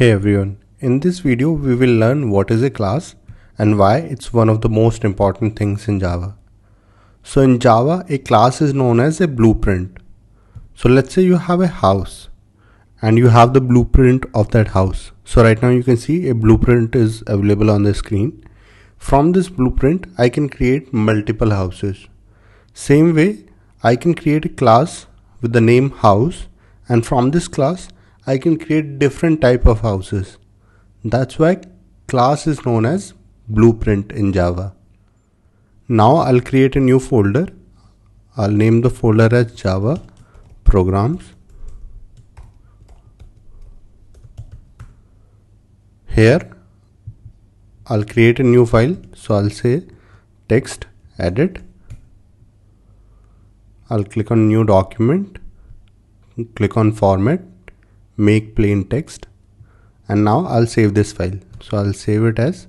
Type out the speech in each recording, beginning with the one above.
Hey everyone, in this video we will learn what is a class and why it's one of the most important things in Java. So in Java, a class is known as a blueprint. So let's say you have a house and you have the blueprint of that house. So right now you can see a blueprint is available on the screen. From this blueprint, I can create multiple houses. Same way, I can create a class with the name house, and from this class, I can create different type of houses. That's why class is known as blueprint in Java. Now I'll create a new folder. I'll name the folder as Java Programs. Here I'll create a new file. So I'll say text edit. I'll click on new document, click on format, make plain text, and now I'll save this file. So I'll save it as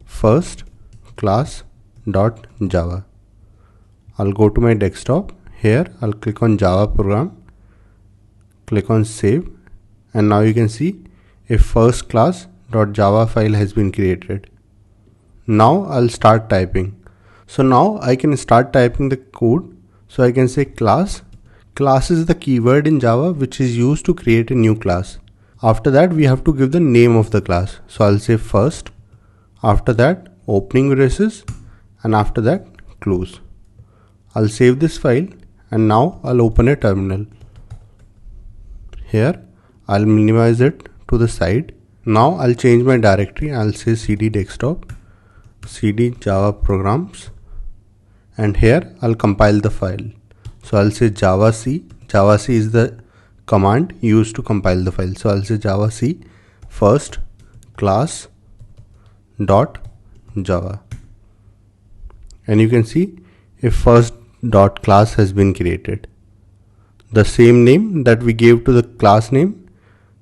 first class.java. I'll go to my desktop. Here I'll click on Java program, click on save, and now you can see a first class.java file has been created. Now I'll start typing. So now I can start typing the code. So I can say class. Class is the keyword in Java which is used to create a new class. After that we have to give the name of the class. So I'll say first, after that opening braces, and after that close. I'll save this file and now I'll open a terminal. Here I'll minimize it to the side. Now I'll change my directory. I'll say cd desktop, cd java programs, and here I'll compile the file. So I'll say javac. Javac is the command used to compile the file. So I'll say javac first class dot java, and you can see a first dot class has been created. The same name that we gave to the class name,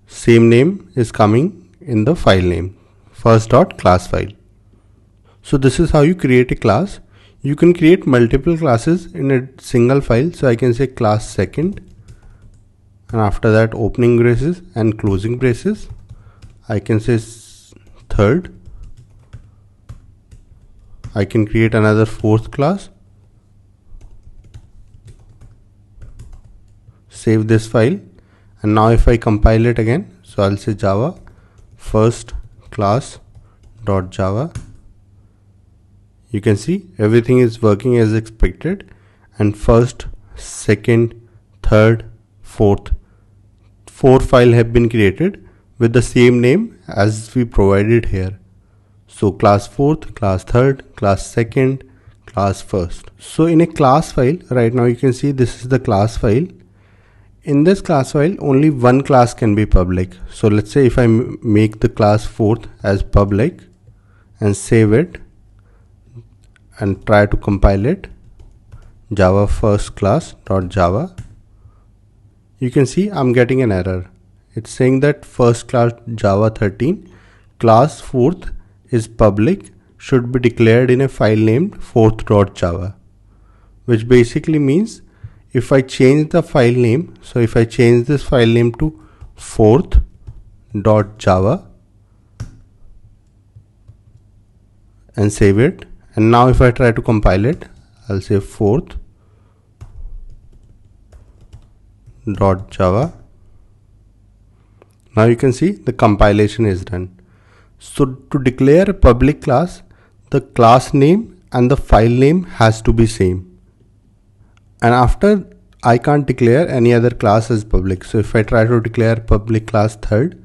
same name is coming in the file name, first dot class file. So this is how you create a class. You can create multiple classes in a single file. So I can say class second, and after that opening braces and closing braces. I can say third. I can create another fourth class. Save this file, and now if I compile it again, so I'll say Java first class dot Java. You can see everything is working as expected, and first, second, third, fourth, four files have been created with the same name as we provided here. So class fourth, class third, class second, class first. So in a class file, right now you can see this is the class file. In this class file, only one class can be public. So let's say if I make the class fourth as public and save it and try to compile it, Java first class dot Java, you can see I'm getting an error. It's saying that first class Java 13 class fourth is public, should be declared in a file named fourth.java, which basically means if I change the file name, so if I change this file name to fourth.java and save it, and now if I try to compile it, I'll say fourth.java. Now you can see the compilation is done. So to declare a public class, the class name and the file name has to be same. And after, I can't declare any other class as public. So if I try to declare public class third,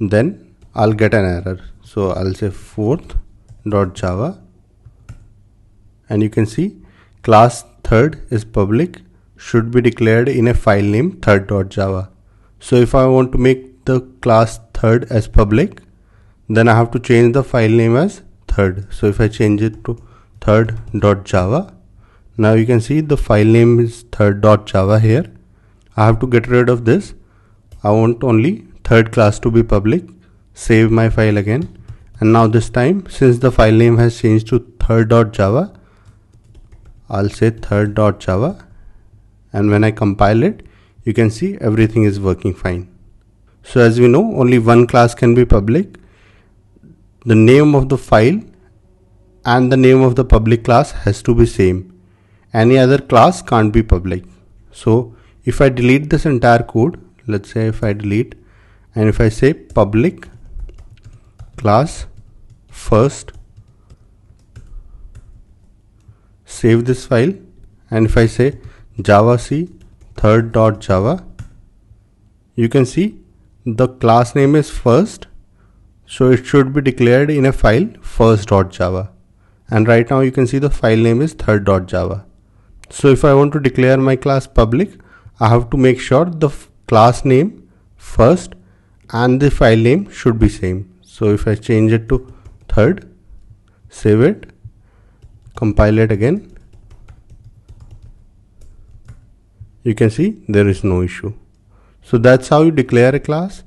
then I'll get an error. So I'll say fourth.java, and you can see class third is public, should be declared in a file name third.java. So if I want to make the class third as public, then I have to change the file name as third. So if I change it to third.java, now you can see the file name is third.java here. I have to get rid of this. I want only third class to be public. Save my file again, and now this time, since the file name has changed to third.java, I'll say third.java, and when I compile it, you can see everything is working fine. So as we know, only one class can be public. The name of the file and the name of the public class has to be same. Any other class can't be public. So if I delete this entire code, let's say if I delete and if I say public class first, save this file, and if I say javac third.java, you can see the class name is first, so it should be declared in a file first.java, and right now you can see the file name is third.java. So if I want to declare my class public, I have to make sure the class name first and the file name should be same. So if I change it to third, save it, compile it again, you can see there is no issue. So that's how you declare a class.